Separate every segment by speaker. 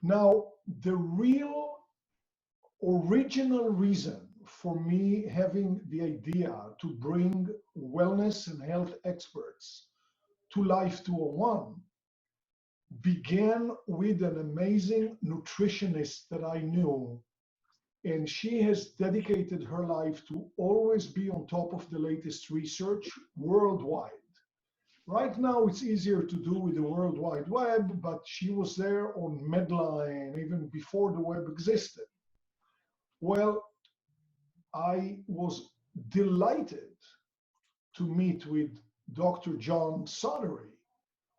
Speaker 1: Now, the real original reason for me having the idea to bring wellness and health experts to Life 201 began with an amazing nutritionist that I knew, and she has dedicated her life to always be on top of the latest research worldwide. Right now, it's easier to do with the World Wide Web, but she was there on Medline even before the web existed. Well, I was delighted to meet with Dr. John Sottery,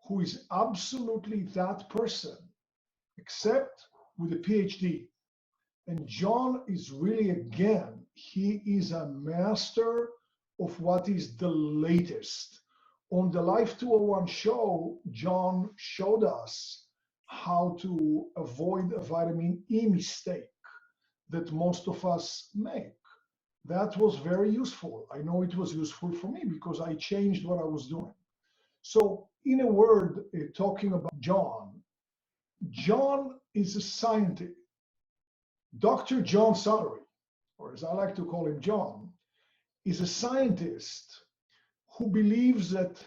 Speaker 1: who is absolutely that person, except with a PhD. And John is really, again, he is a master of what is the latest. On the Life 201 show, John showed us how to avoid a vitamin E mistake that most of us make. That was very useful. I know it was useful for me because I changed what I was doing. So, in a word, talking about John, John is a scientist. Dr. John Sottery, or as I like to call him, John, is a scientist who believes that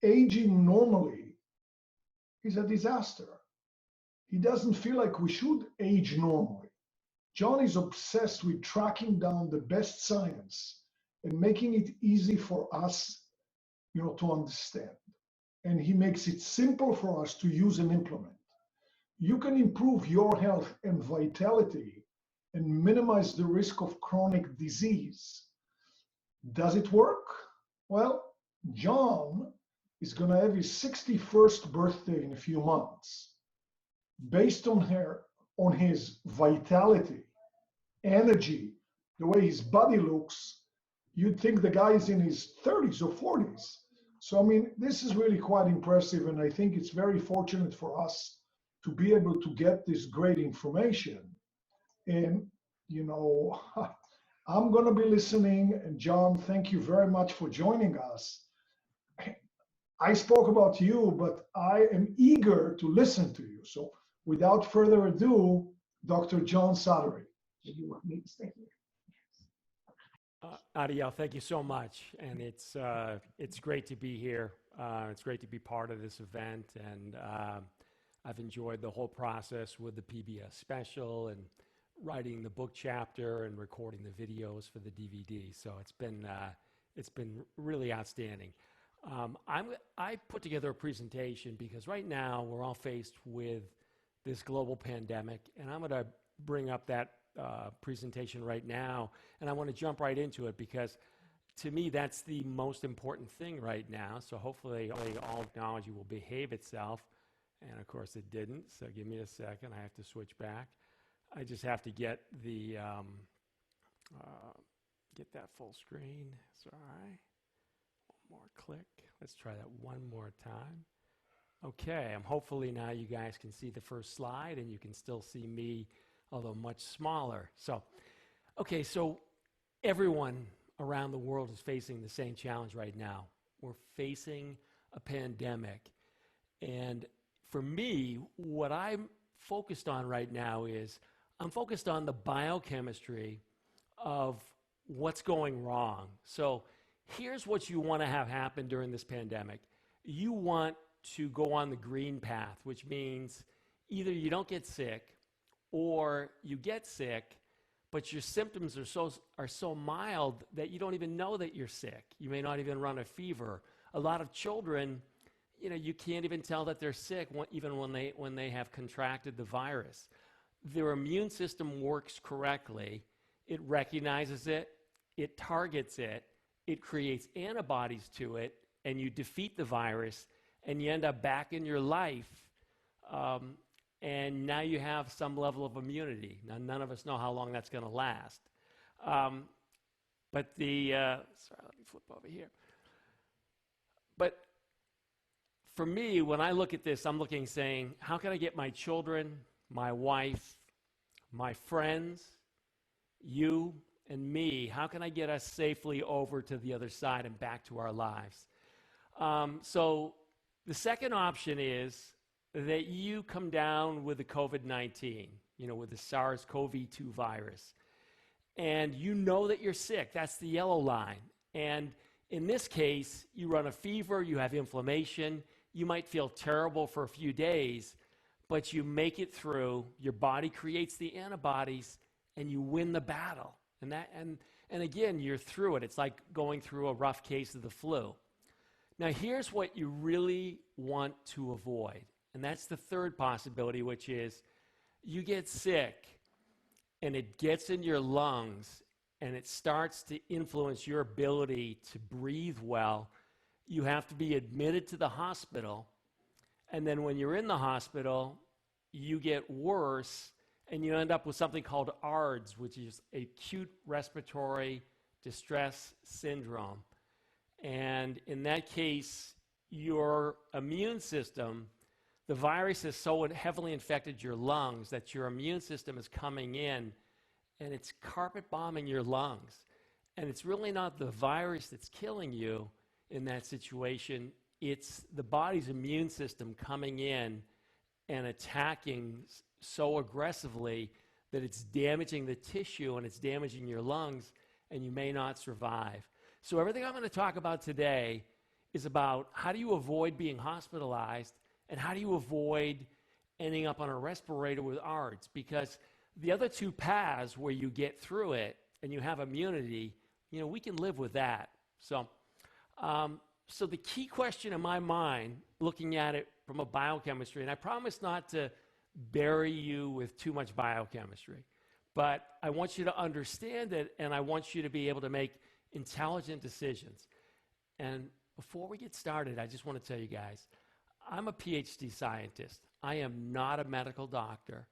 Speaker 1: aging normally is a disaster. He doesn't feel like we should age normally. John is obsessed with tracking down the best science and making it easy for us, to understand. And he makes it simple for us to use and implement. You can improve your health and vitality and minimize the risk of chronic disease. Does it work? Well, John is going to have his 61st birthday in a few months. Based on his vitality, energy, the way his body looks, you'd think the guy is in his 30s or 40s. So, I mean, this is really quite impressive, and I think it's very fortunate for us to be able to get this great information. And, I'm going to be listening. And John, thank you very much for joining us. I spoke about you, but I am eager to listen to you. So without further ado, Dr. John Sottery. Do you want me to stay here?
Speaker 2: Adiel, thank you so much. And it's great to be here. It's great to be part of this event. And I've enjoyed the whole process with the PBS special and writing the book chapter and recording the videos for the DVD. So it's been really outstanding. I put together a presentation because right now we're all faced with this global pandemic, and I'm going to bring up that presentation right now, and I want to jump right into it because to me that's the most important thing right now. So hopefully all technology will behave itself, and of course it didn't. So give me a second. I have to switch back. I just have to get the get that full screen. Sorry. One more click. Let's try that one more time. Okay, hopefully now you guys can see the first slide and you can still see me, although much smaller. So, okay, so everyone around the world is facing the same challenge right now. We're facing a pandemic. And for me, what I'm focused on right now is I'm focused on the biochemistry of what's going wrong. So here's what you want to have happen during this pandemic. You want to go on the green path, which means either you don't get sick or you get sick, but your symptoms are so mild that you don't even know that you're sick. You may not even run a fever. A lot of children, you can't even tell that they're sick even when they have contracted the virus. Their immune system works correctly. It recognizes it, it targets it, it creates antibodies to it, and you defeat the virus, and you end up back in your life, and now you have some level of immunity. Now, none of us know how long that's going to last. Sorry, let me flip over here. But for me, when I look at this, I'm saying, how can I get my children, my wife, my friends, you, and me, how can I get us safely over to the other side and back to our lives? So the second option is that you come down with the COVID-19, with the SARS-CoV-2 virus, and you know that you're sick. That's the yellow line. And in this case, you run a fever, you have inflammation, you might feel terrible for a few days, but you make it through, your body creates the antibodies, and you win the battle. And again, you're through it. It's like going through a rough case of the flu. Now, here's what you really want to avoid. And that's the third possibility, which is you get sick and it gets in your lungs and it starts to influence your ability to breathe well. You have to be admitted to the hospital. And then when you're in the hospital, you get worse and you end up with something called ARDS, which is acute respiratory distress syndrome. And in that case, your immune system, the virus has so heavily infected your lungs that your immune system is coming in and it's carpet bombing your lungs. And it's really not the virus that's killing you in that situation. It's the body's immune system coming in and attacking so aggressively that it's damaging the tissue and it's damaging your lungs, and you may not survive. So everything I'm going to talk about today is about how do you avoid being hospitalized and how do you avoid ending up on a respirator with ARDS, because the other two paths where you get through it and you have immunity, we can live with that. So the key question in my mind, looking at it from a biochemistry, and I promise not to bury you with too much biochemistry, but I want you to understand it and I want you to be able to make intelligent decisions. And before we get started, I just want to tell you guys, I'm a PhD scientist. I am not a medical doctor,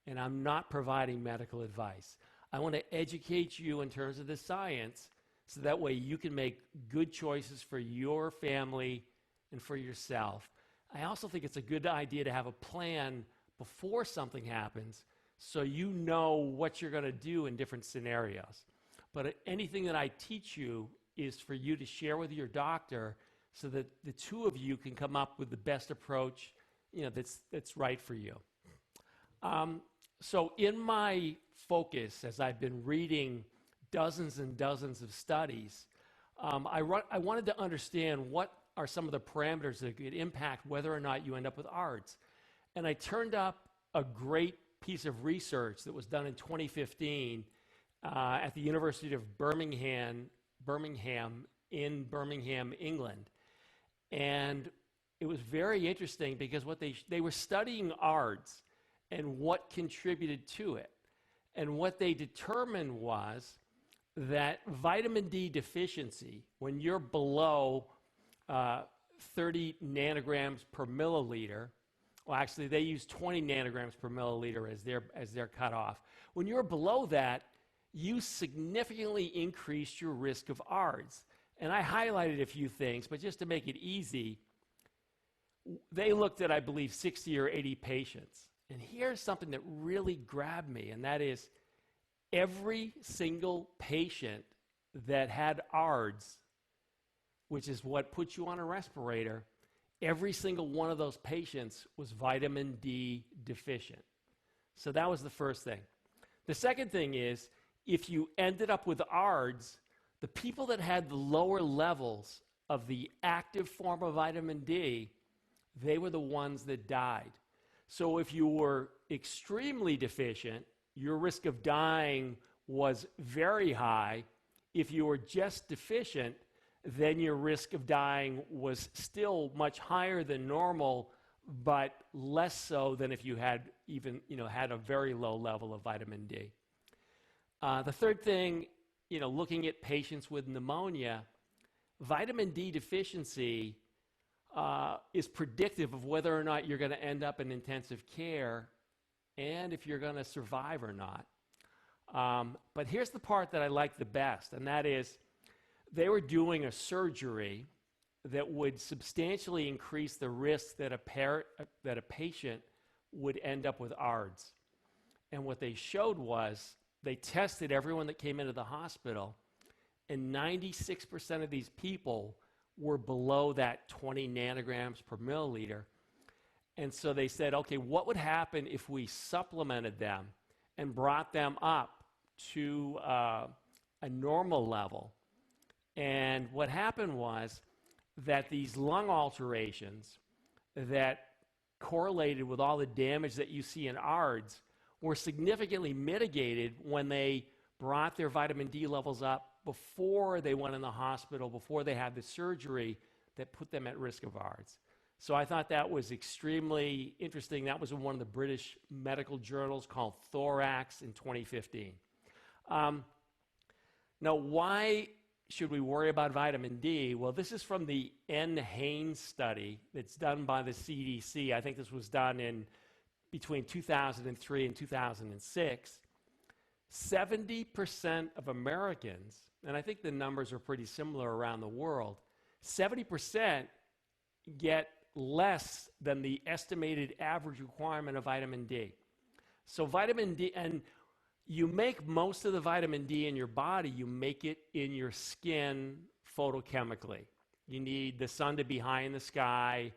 Speaker 2: and I'm not providing medical advice. I want to educate you in terms of the science so that way you can make good choices for your family and for yourself. I also think it's a good idea to have a plan before something happens so you know what you're going to do in different scenarios. But anything that I teach you is for you to share with your doctor so that the two of you can come up with the best approach that's right for you. So in my focus, as I've been reading dozens and dozens of studies, I wanted to understand what are some of the parameters that could impact whether or not you end up with ARDS. And I turned up a great piece of research that was done in 2015 at the University of Birmingham in Birmingham, England. And it was very interesting because what they were studying ARDS and what contributed to it. And what they determined was that vitamin D deficiency, when you're below 30 nanograms per milliliter, well, actually, they use 20 nanograms per milliliter as their cutoff. When you're below that, you significantly increase your risk of ARDS. And I highlighted a few things, but just to make it easy, they looked at, I believe, 60 or 80 patients. And here's something that really grabbed me, and that is every single patient that had ARDS, which is what puts you on a respirator, every single one of those patients was vitamin D deficient. So that was the first thing. The second thing is, if you ended up with ARDS, the people that had the lower levels of the active form of vitamin D, they were the ones that died. So if you were extremely deficient, your risk of dying was very high. If you were just deficient, then your risk of dying was still much higher than normal, but less so than if you had had a very low level of vitamin D. The third thing, looking at patients with pneumonia, vitamin D deficiency is predictive of whether or not you're going to end up in intensive care and if you're going to survive or not. But here's the part that I like the best, and that is they were doing a surgery that would substantially increase the risk that a patient would end up with ARDS. And what they showed was they tested everyone that came into the hospital, and 96% of these people were below that 20 nanograms per milliliter. And so they said, okay, what would happen if we supplemented them and brought them up to a normal level? And what happened was that these lung alterations that correlated with all the damage that you see in ARDS were significantly mitigated when they brought their vitamin D levels up before they went in the hospital, before they had the surgery that put them at risk of ARDS. So I thought that was extremely interesting. That was in one of the British medical journals called Thorax in 2015. Now, why should we worry about vitamin D? Well, this is from the N. Haynes study that's done by the CDC. I think this was done in between 2003 and 2006. 70% of Americans, and I think the numbers are pretty similar around the world, 70% get less than the estimated average requirement of vitamin D. So vitamin D, and you make most of the vitamin D in your body, you make it in your skin photochemically. You need the sun to be high in the sky,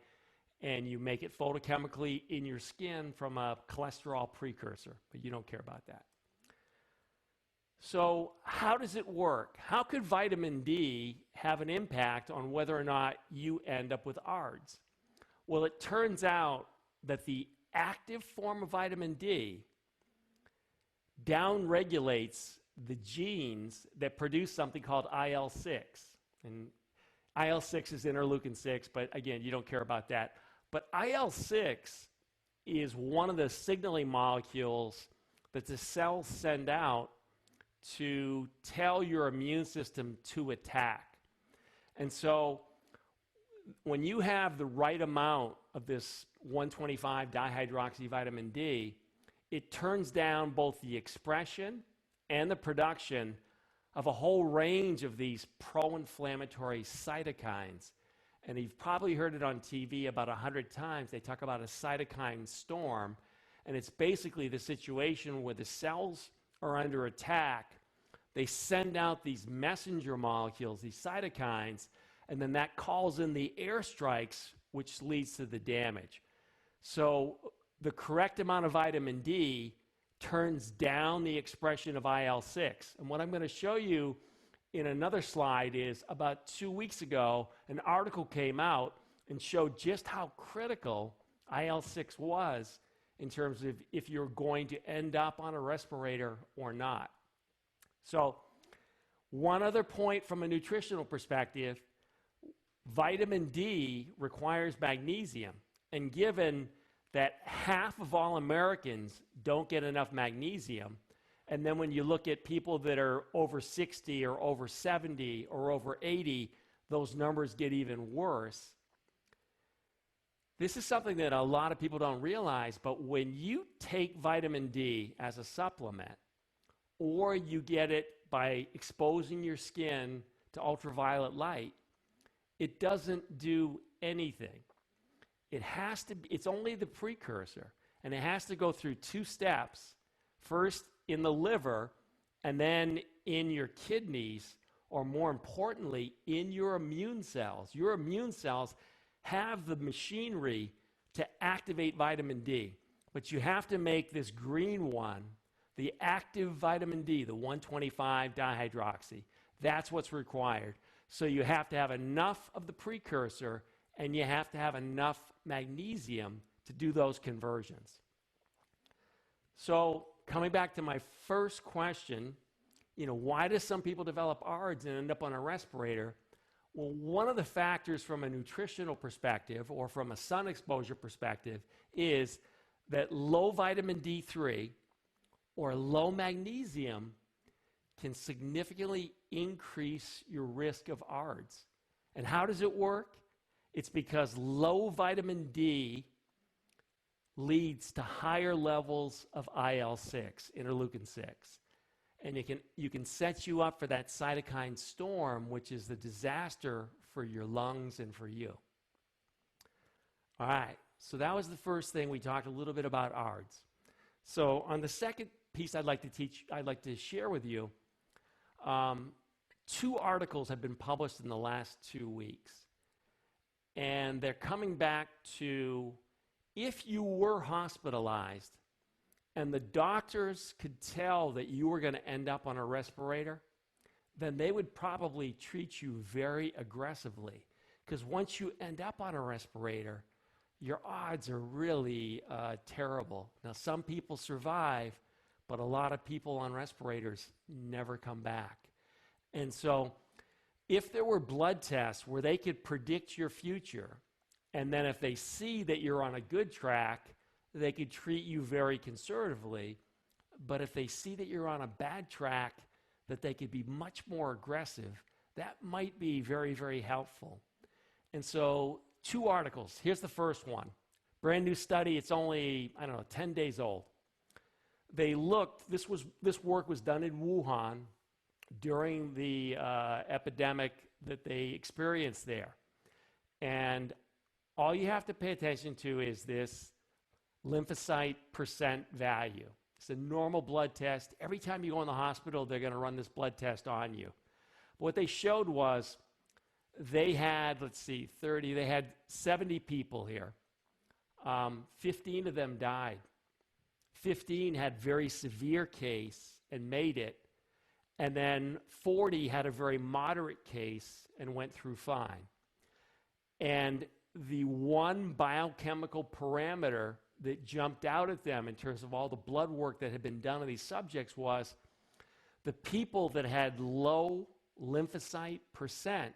Speaker 2: and you make it photochemically in your skin from a cholesterol precursor, but you don't care about that. So how does it work? How could vitamin D have an impact on whether or not you end up with ARDS? Well, it turns out that the active form of vitamin D downregulates the genes that produce something called IL-6. And IL-6 is interleukin-6, but again, you don't care about that. But IL-6 is one of the signaling molecules that the cells send out to tell your immune system to attack. And so when you have the right amount of this 125 dihydroxyvitamin D, it turns down both the expression and the production of a whole range of these pro-inflammatory cytokines. And you've probably heard it on TV about 100 times. They talk about a cytokine storm, and it's basically the situation where the cells are under attack. They send out these messenger molecules, these cytokines, and then that calls in the airstrikes, which leads to the damage. So the correct amount of vitamin D turns down the expression of IL-6. And what I'm going to show you in another slide is about 2 weeks ago, an article came out and showed just how critical IL-6 was in terms of if you're going to end up on a respirator or not. So one other point from a nutritional perspective, vitamin D requires magnesium. And given that half of all Americans don't get enough magnesium, and then when you look at people that are over 60 or over 70 or over 80, those numbers get even worse. This is something that a lot of people don't realize, but when you take vitamin D as a supplement, or you get it by exposing your skin to ultraviolet light, it doesn't do anything. It's only the precursor, and it has to go through 2 steps. First in the liver, and then in your kidneys, or more importantly, in your immune cells. Your immune cells have the machinery to activate vitamin D, but you have to make this green one, the active vitamin D, the 125 dihydroxy. That's what's required. So you have to have enough of the precursor, and you have to have enough magnesium to do those conversions. So coming back to my first question, why do some people develop ARDS and end up on a respirator? Well, one of the factors from a nutritional perspective or from a sun exposure perspective is that low vitamin D3 or low magnesium can significantly increase your risk of ARDS. And how does it work? It's because low vitamin D leads to higher levels of IL-6, interleukin-6. And you can set you up for that cytokine storm, which is the disaster for your lungs and for you. All right, so that was the first thing. We talked a little bit about ARDS. So on the second piece I'd like to share with you, 2 articles have been published in the last 2 weeks. And they're coming back to if you were hospitalized and the doctors could tell that you were going to end up on a respirator, then they would probably treat you very aggressively. Because once you end up on a respirator, your odds are really terrible. Now, some people survive, but a lot of people on respirators never come back. And so, if there were blood tests where they could predict your future, and then if they see that you're on a good track, they could treat you very conservatively. But if they see that you're on a bad track, that they could be much more aggressive, that might be very, very helpful. And so 2 articles. Here's the first one. Brand new study. It's only, 10 days old. They looked, this work was done in Wuhan during the epidemic that they experienced there. And all you have to pay attention to is this lymphocyte percent value. It's a normal blood test. Every time you go in the hospital, they're going to run this blood test on you. What they showed was they had, they had 70 people here. 15 of them died. 15 had very severe case and made it. And then 40 had a very moderate case and went through fine. And the one biochemical parameter that jumped out at them in terms of all the blood work that had been done on these subjects was the people that had low lymphocyte percent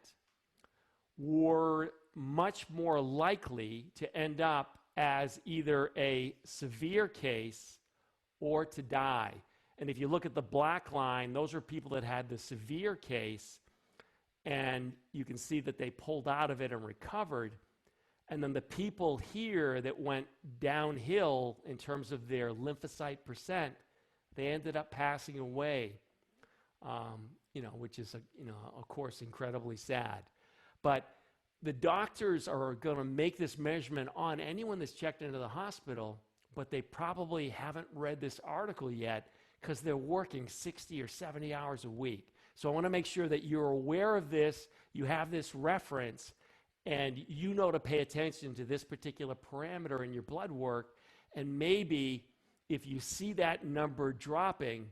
Speaker 2: were much more likely to end up as either a severe case or to die. And if you look at the black line, those are people that had the severe case, and you can see that they pulled out of it and recovered. And then the people here that went downhill in terms of their lymphocyte percent, they ended up passing away, which is, of course, incredibly sad. But the doctors are going to make this measurement on anyone that's checked into the hospital, but they probably haven't read this article yet because they're working 60 or 70 hours a week. So I want to make sure that you're aware of this, you have this reference, and you know to pay attention to this particular parameter in your blood work. And maybe if you see that number dropping,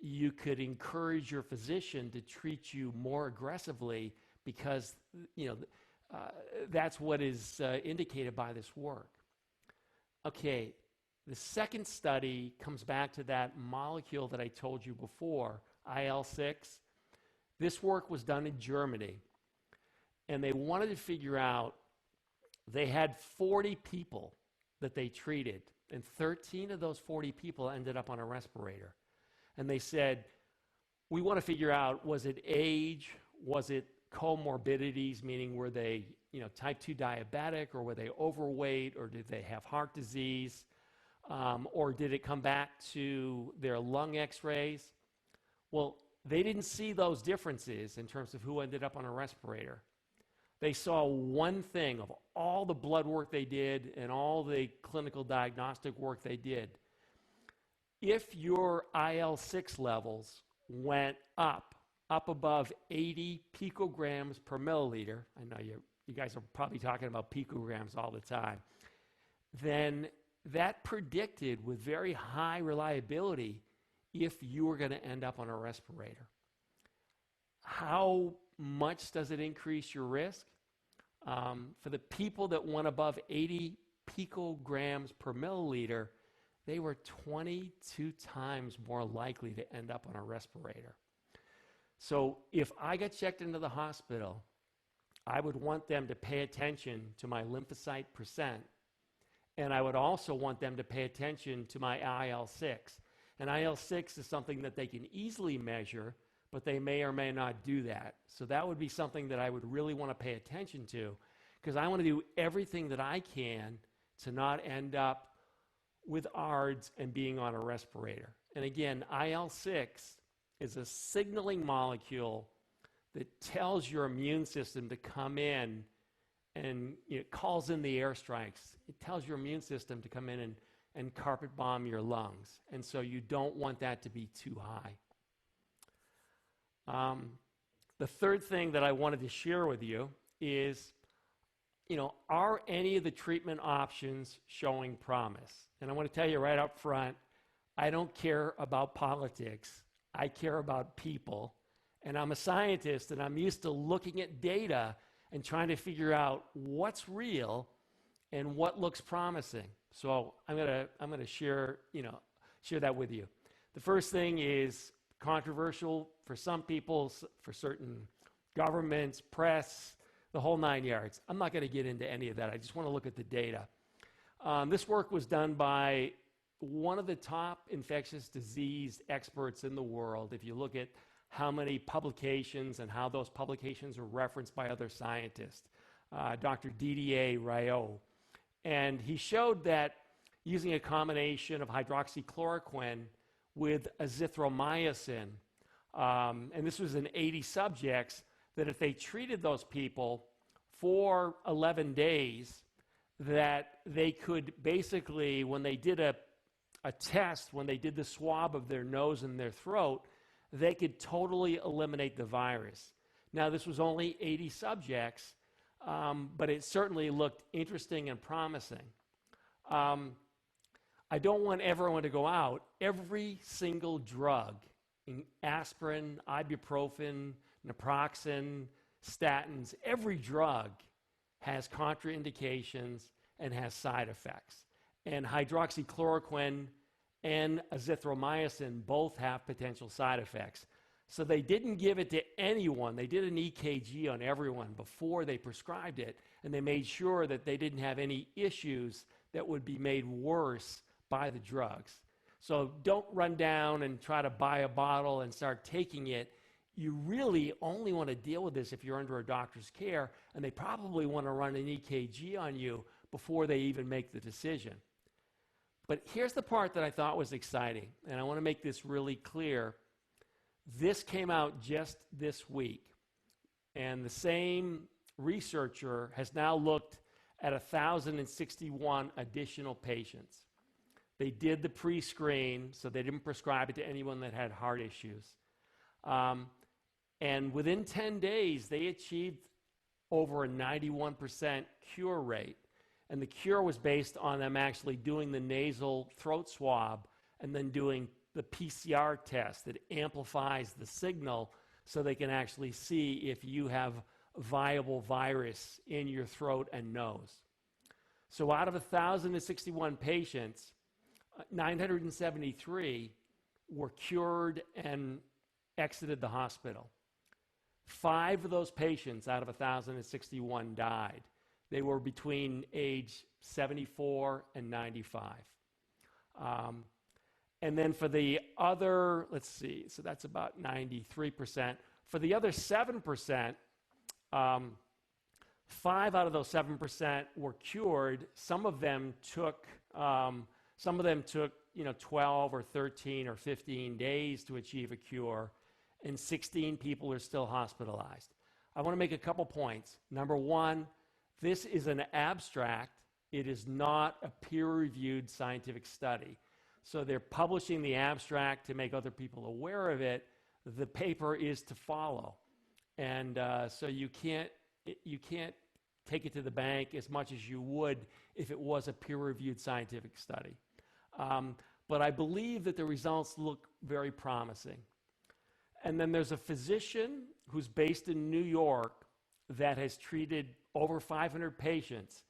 Speaker 2: you could encourage your physician to treat you more aggressively because, that's what is indicated by this work. Okay, the second study comes back to that molecule that I told you before, IL-6. This work was done in Germany, and they wanted to figure out, they had 40 people that they treated, and 13 of those 40 people ended up on a respirator. And they said, we want to figure out, was it age, was it comorbidities, meaning were they type 2 diabetic, or were they overweight, or did they have heart disease, or did it come back to their lung x-rays? Well, they didn't see those differences in terms of who ended up on a respirator. They saw one thing of all the blood work they did and all the clinical diagnostic work they did. If your IL-6 levels went up above 80 picograms per milliliter, I know you guys are probably talking about picograms all the time, then that predicted with very high reliability if you were going to end up on a respirator. How much does it increase your risk? For the people that went above 80 picograms per milliliter, they were 22 times more likely to end up on a respirator. So if I got checked into the hospital, I would want them to pay attention to my lymphocyte percent, and I would also want them to pay attention to my IL-6. And IL-6 is something that they can easily measure, but they may or may not do that. So that would be something that I would really want to pay attention to, because I want to do everything that I can to not end up with ARDS and being on a respirator. And again, IL-6 is a signaling molecule that tells your immune system to come in, and it calls in the airstrikes. It tells your immune system to come in and carpet bomb your lungs. And so you don't want that to be too high. The third thing that I wanted to share with you is, are any of the treatment options showing promise? And I want to tell you right up front, I don't care about politics. I care about people. And I'm a scientist, and I'm used to looking at data and trying to figure out what's real and what looks promising. So I'm gonna share that with you. The first thing is controversial for some people, for certain governments, press, the whole 9 yards. I'm not going to get into any of that. I just want to look at the data. This work was done by one of the top infectious disease experts in the world. If you look at how many publications and how those publications are referenced by other scientists, Dr. D. Rao. And he showed that using a combination of hydroxychloroquine with azithromycin, and this was in 80 subjects, that if they treated those people for 11 days, that they could basically, when they did a test, when they did the swab of their nose and their throat, they could totally eliminate the virus. Now, this was only 80 subjects, but it certainly looked interesting and promising. I don't want everyone to go out. Every single drug, aspirin, ibuprofen, naproxen, statins, every drug has contraindications and has side effects. And hydroxychloroquine and azithromycin both have potential side effects. So they didn't give it to anyone. They did an EKG on everyone before they prescribed it, and they made sure that they didn't have any issues that would be made worse by the drugs. So don't run down and try to buy a bottle and start taking it. You really only want to deal with this if you're under a doctor's care, and they probably want to run an EKG on you before they even make the decision. But here's the part that I thought was exciting, and I want to make this really clear. This came out just this week, and the same researcher has now looked at 1,061 additional patients. They did the pre-screen, so they didn't prescribe it to anyone that had heart issues. And within 10 days, they achieved over a 91% cure rate. And the cure was based on them actually doing the nasal throat swab and then doing the PCR test that amplifies the signal so they can actually see if you have viable virus in your throat and nose. So out of 1,061 patients, 973 were cured and exited the hospital. 5 of those patients out of 1,061 died. They were between age 74 and 95. And then for the other, let's see, so that's about 93%. For the other 7%, 5 out of those 7% were cured. Some of them took 12 or 13 or 15 days to achieve a cure, and 16 people are still hospitalized. I want to make a couple points. Number one, this is an abstract. It is not a peer-reviewed scientific study. So they're publishing the abstract to make other people aware of it. The paper is to follow. And so you can't take it to the bank as much as you would if it was a peer-reviewed scientific study. But I believe that the results look very promising. And then there's a physician who's based in New York that has treated over 500 patients.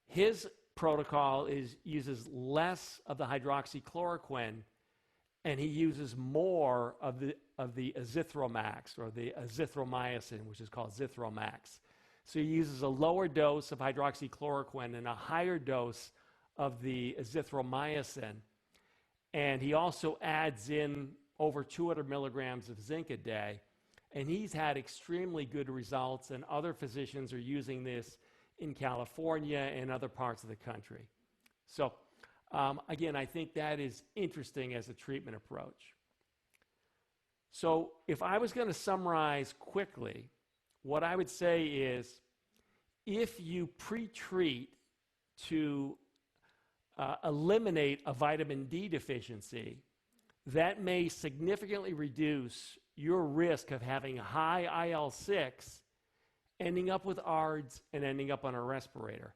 Speaker 2: His protocol uses less of the hydroxychloroquine, and he uses more of the azithromax, or the azithromycin, which is called Zithromax. So he uses a lower dose of hydroxychloroquine and a higher dose of the azithromycin. And he also adds in over 200 milligrams of zinc a day. And he's had extremely good results, and other physicians are using this in California and other parts of the country. So again, I think that is interesting as a treatment approach. So if I was going to summarize quickly, what I would say is, if you pre-treat to eliminate a vitamin D deficiency, that may significantly reduce your risk of having high IL-6 ending up with ARDS, and ending up on a respirator.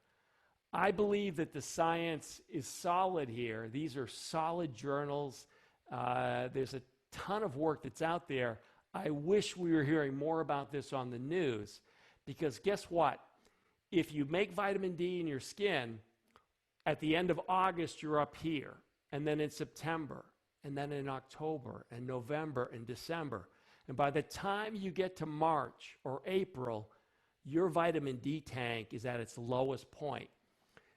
Speaker 2: I believe that the science is solid here. These are solid journals. There's a ton of work that's out there. I wish we were hearing more about this on the news, because guess what? If you make vitamin D in your skin, at the end of August, you're up here, and then in September, and then in October, and November, and December. And by the time you get to March or April, your vitamin D tank is at its lowest point.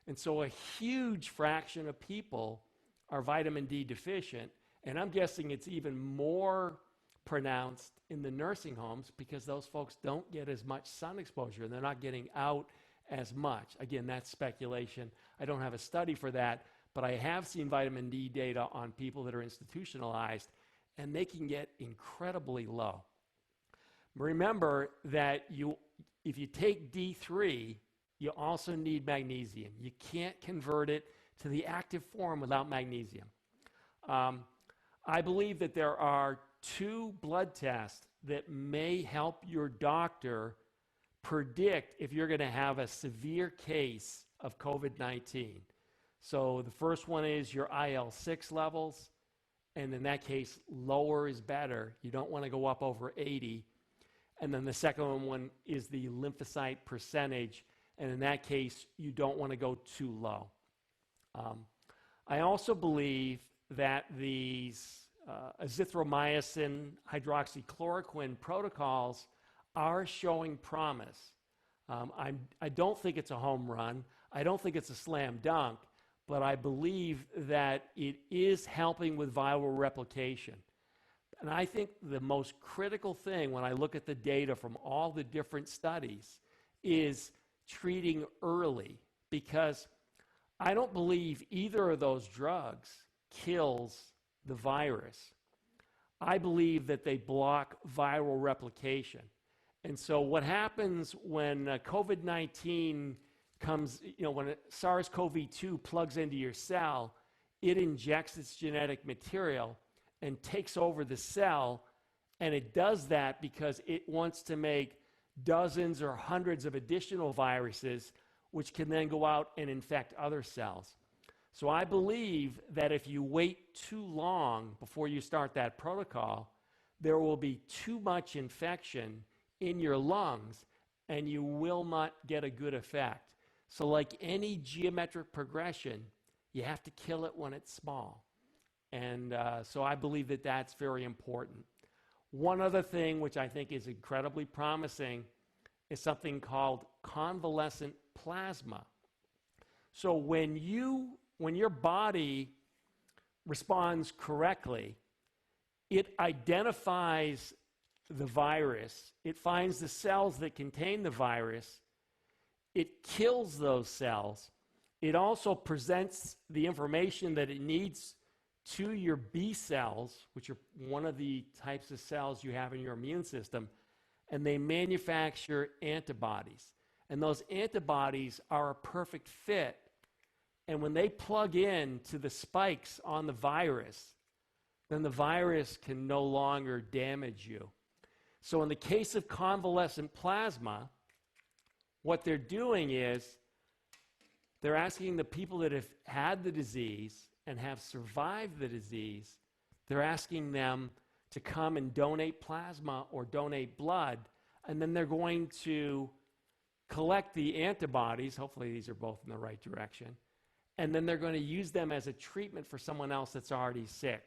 Speaker 2: And so a huge fraction of people are vitamin D deficient, and I'm guessing it's even more pronounced in the nursing homes because those folks don't get as much sun exposure. They're not getting out as much. Again, that's speculation. I don't have a study for that, but I have seen vitamin D data on people that are institutionalized, and they can get incredibly low. Remember that if you take D3, you also need magnesium. You can't convert it to the active form without magnesium. I believe that there are 2 blood tests that may help your doctor predict if you're going to have a severe case of COVID-19. So the first one is your IL-6 levels, and in that case, lower is better. You don't want to go up over 80. And then the second one is the lymphocyte percentage, and in that case, you don't want to go too low. I also believe that these azithromycin hydroxychloroquine protocols are showing promise. I don't think it's a home run. I don't think it's a slam dunk, but I believe that it is helping with viral replication. And I think the most critical thing when I look at the data from all the different studies is treating early, because I don't believe either of those drugs kills the virus. I believe that they block viral replication. And so what happens when COVID-19 comes, when SARS-CoV-2 plugs into your cell, it injects its genetic material and takes over the cell, and it does that because it wants to make dozens or hundreds of additional viruses, which can then go out and infect other cells. So I believe that if you wait too long before you start that protocol, there will be too much infection in your lungs, and you will not get a good effect. So like any geometric progression, you have to kill it when it's small. And so I believe that that's very important. One other thing which I think is incredibly promising is something called convalescent plasma. So when your body responds correctly, it identifies the virus, it finds the cells that contain the virus, it kills those cells, it also presents the information that it needs to your B cells, which are one of the types of cells you have in your immune system, and they manufacture antibodies. And those antibodies are a perfect fit. And when they plug in to the spikes on the virus, then the virus can no longer damage you. So in the case of convalescent plasma, what they're doing is they're asking the people that have had the disease and have survived the disease, they're asking them to come and donate plasma or donate blood, and then they're going to collect the antibodies, hopefully these are both in the right direction, and then they're going to use them as a treatment for someone else that's already sick.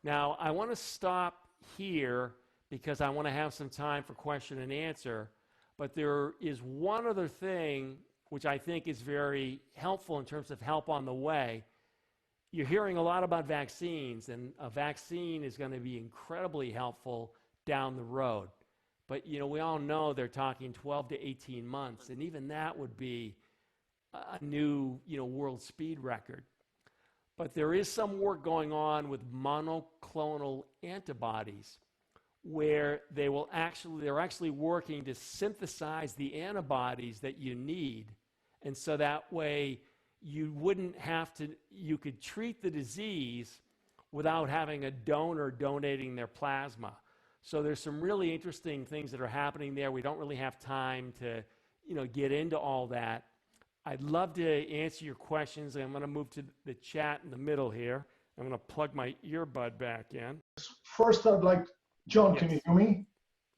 Speaker 2: Now, I want to stop here because I want to have some time for question and answer, but there is one other thing which I think is very helpful in terms of help on the way. You're hearing a lot about vaccines, and a vaccine is going to be incredibly helpful down the road. But, we all know they're talking 12 to 18 months, and even that would be a new, world speed record. But there is some work going on with monoclonal antibodies where they're actually working to synthesize the antibodies that you need. And so that way you could treat the disease without having a donor donating their plasma. So there's some really interesting things that are happening there. We don't really have time to, get into all that. I'd love to answer your questions. I'm going to move to the chat in the middle here. I'm going to plug my earbud back in.
Speaker 1: First, John,
Speaker 2: Yes.
Speaker 1: can you hear me?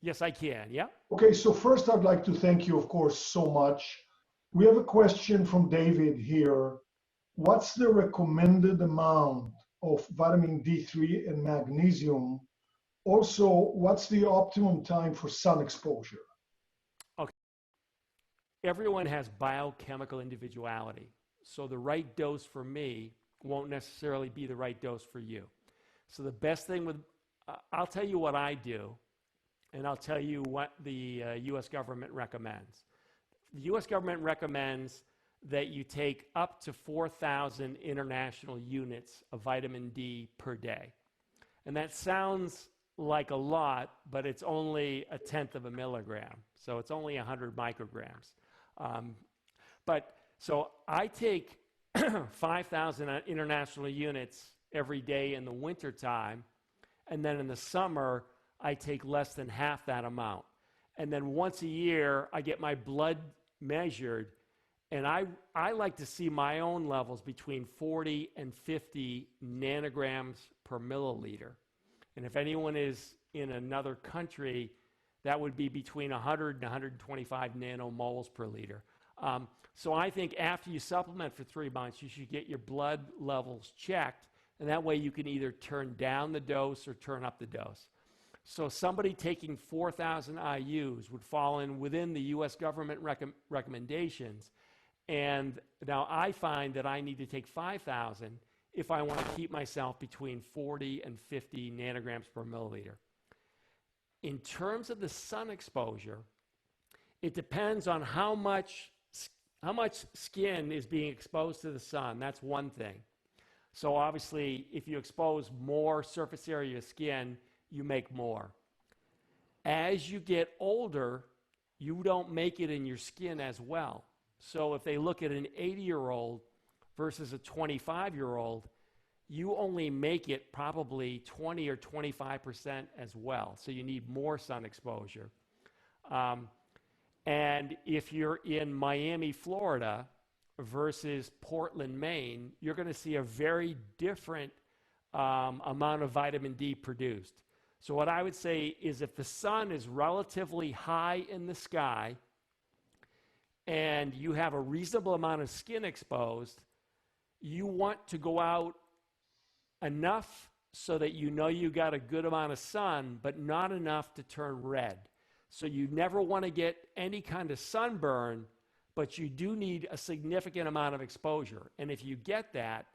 Speaker 2: Yes, I can. Yeah.
Speaker 1: Okay, so first I'd like to thank you, of course, so much. We have a question from David here. What's the recommended amount of vitamin D3 and magnesium? Also, what's the optimum time for sun exposure?
Speaker 2: Okay. Everyone has biochemical individuality. So the right dose for me won't necessarily be the right dose for you. So the best thing I'll tell you what I do, and I'll tell you what the U.S. government recommends. The U.S. government recommends that you take up to 4,000 international units of vitamin D per day. And that sounds like a lot, but it's only 1/10 of a milligram. So it's only 100 micrograms. So I take 5,000 international units every day in the wintertime, and then in the summer, I take less than half that amount. And then once a year, I get my blood measured, and I like to see my own levels between 40 and 50 nanograms per milliliter. And if anyone is in another country, that would be between 100 and 125 nanomoles per liter. So I think after you supplement for 3 months, you should get your blood levels checked, and that way you can either turn down the dose or turn up the dose. So somebody taking 4,000 IUs would fall in within the U.S. government recommendations. And now I find that I need to take 5,000 if I want to keep myself between 40 and 50 nanograms per milliliter. In terms of the sun exposure, it depends on how much skin is being exposed to the sun. That's one thing. So obviously, if you expose more surface area skin, you make more. As you get older, you don't make it in your skin as well. So if they look at an 80-year-old versus a 25-year-old, you only make it probably 20 or 25% as well. So you need more sun exposure. And if you're in Miami, Florida versus Portland, Maine, you're going to see a very different amount of vitamin D produced. So what I would say is if the sun is relatively high in the sky and you have a reasonable amount of skin exposed, you want to go out enough so that you know you got a good amount of sun, but not enough to turn red. So you never want to get any kind of sunburn, but you do need a significant amount of exposure. And if you get that,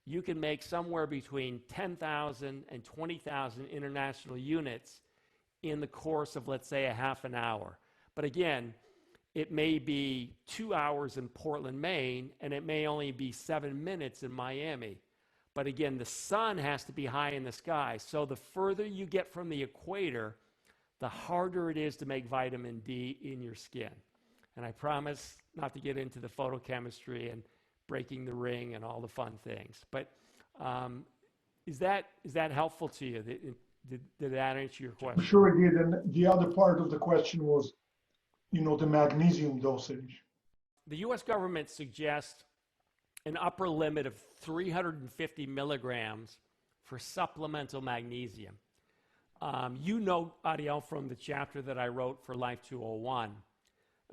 Speaker 2: you can make somewhere between 10,000 and 20,000 international units in the course of, let's say, a half an hour. But again, it may be 2 hours in Portland, Maine, and it may only be 7 minutes in Miami. But again, the sun has to be high in the sky. So the further you get from the equator, the harder it is to make vitamin D in your skin. And I promise not to get into the photochemistry and breaking the ring and all the fun things. But is that helpful to you? Did that answer your question?
Speaker 1: Sure it did. And the other part of the question was, the magnesium dosage.
Speaker 2: The U.S. government suggests an upper limit of 350 milligrams for supplemental magnesium. Ariel, from the chapter that I wrote for Life 201,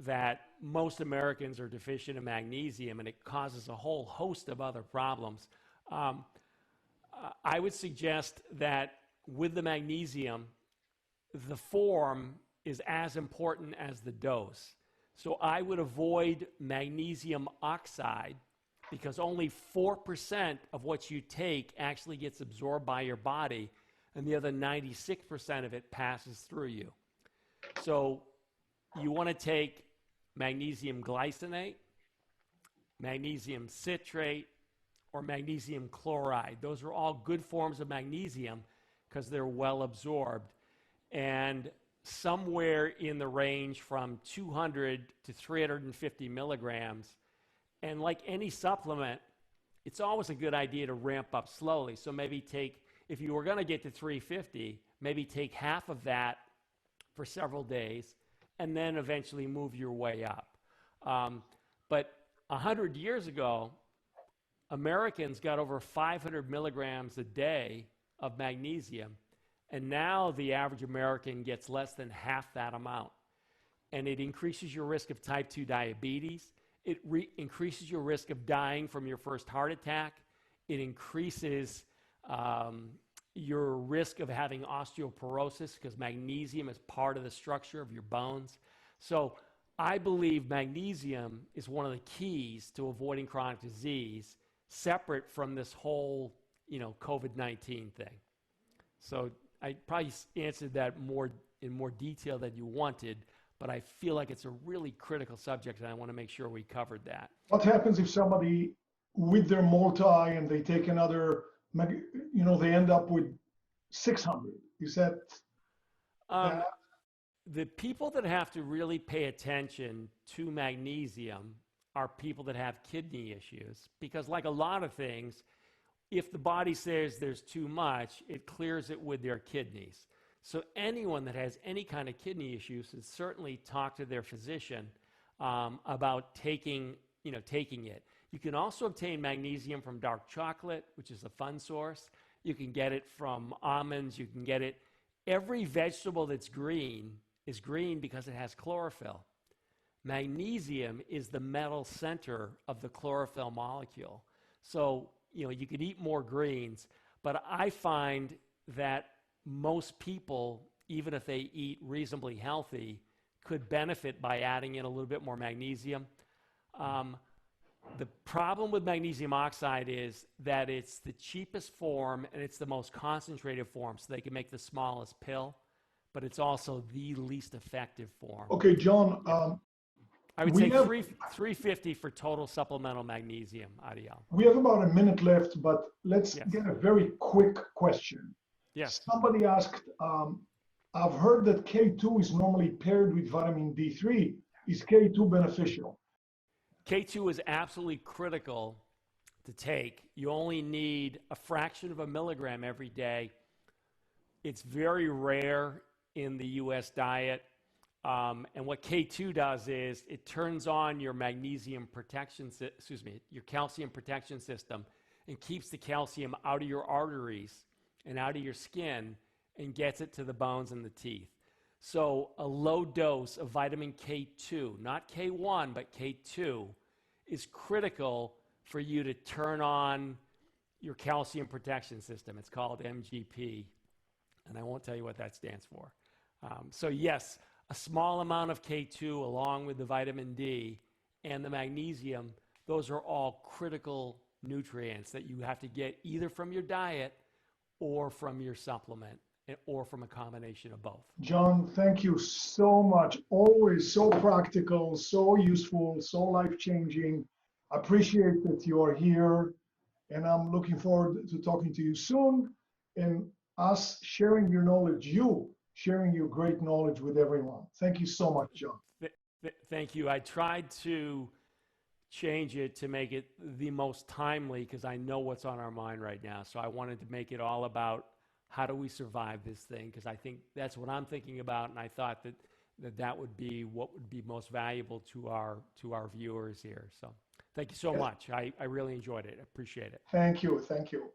Speaker 2: that most Americans are deficient in magnesium, and it causes a whole host of other problems. I would suggest that with the magnesium, the form is as important as the dose. So I would avoid magnesium oxide because only 4% of what you take actually gets absorbed by your body, and the other 96% of it passes through you. So you want to take magnesium glycinate, magnesium citrate, or magnesium chloride. Those are all good forms of magnesium because they're well absorbed. And somewhere in the range from 200 to 350 milligrams. And like any supplement, it's always a good idea to ramp up slowly. So maybe if you were going to get to 350, maybe take half of that for several days, and then eventually move your way up. But 100 years ago, Americans got over 500 milligrams a day of magnesium, and now the average American gets less than half that amount. And it increases your risk of type 2 diabetes. It increases your risk of dying from your first heart attack. It increases your risk of having osteoporosis because magnesium is part of the structure of your bones. So I believe magnesium is one of the keys to avoiding chronic disease, separate from this whole, COVID-19 thing. So I probably answered that in more detail than you wanted, but I feel like it's a really critical subject, and I want to make sure we covered that.
Speaker 1: What happens if somebody with their multi and they take another, they end up with 600? Is that?
Speaker 2: The people that have to really pay attention to magnesium are people that have kidney issues, because like a lot of things, if the body says there's too much, it clears it with their kidneys. So anyone that has any kind of kidney issues should certainly talk to their physician about taking it. You can also obtain magnesium from dark chocolate, which is a fun source. You can get it from almonds. You can get it. Every vegetable that's green is green because it has chlorophyll. Magnesium is the metal center of the chlorophyll molecule. So, you could eat more greens, but I find that most people, even if they eat reasonably healthy, could benefit by adding in a little bit more magnesium. The problem with magnesium oxide is that it's the cheapest form and it's the most concentrated form, so they can make the smallest pill, but it's also the least effective form.
Speaker 1: Okay, John.
Speaker 2: I would say 350 for total supplemental magnesium, Adiel.
Speaker 1: We have about a minute left, but let's get a very quick question.
Speaker 2: Yes.
Speaker 1: Somebody asked, I've heard that K2 is normally paired with vitamin D3. Is K2 beneficial?
Speaker 2: K2 is absolutely critical to take. You only need a fraction of a milligram every day. It's very rare in the U.S. diet. And what K2 does is it turns on your calcium protection system and keeps the calcium out of your arteries and out of your skin and gets it to the bones and the teeth. So a low dose of vitamin K2, not K1, but K2, is critical for you to turn on your calcium protection system. It's called MGP, and I won't tell you what that stands for. So yes, a small amount of K2 along with the vitamin D and the magnesium, those are all critical nutrients that you have to get either from your diet or from your supplement or from a combination of both.
Speaker 1: John, thank you so much. Always so practical, so useful, so life-changing. I appreciate that you are here, and I'm looking forward to talking to you soon and us sharing your knowledge, sharing your great knowledge with everyone. Thank you so much, John.
Speaker 2: Thank you. I tried to change it to make it the most timely because I know what's on our mind right now. So I wanted to make it all about how do we survive this thing, because I think that's what I'm thinking about, and I thought that would be what would be most valuable to our viewers here. So thank you so much. I really enjoyed it. I appreciate it.
Speaker 1: Thank you. Thank you.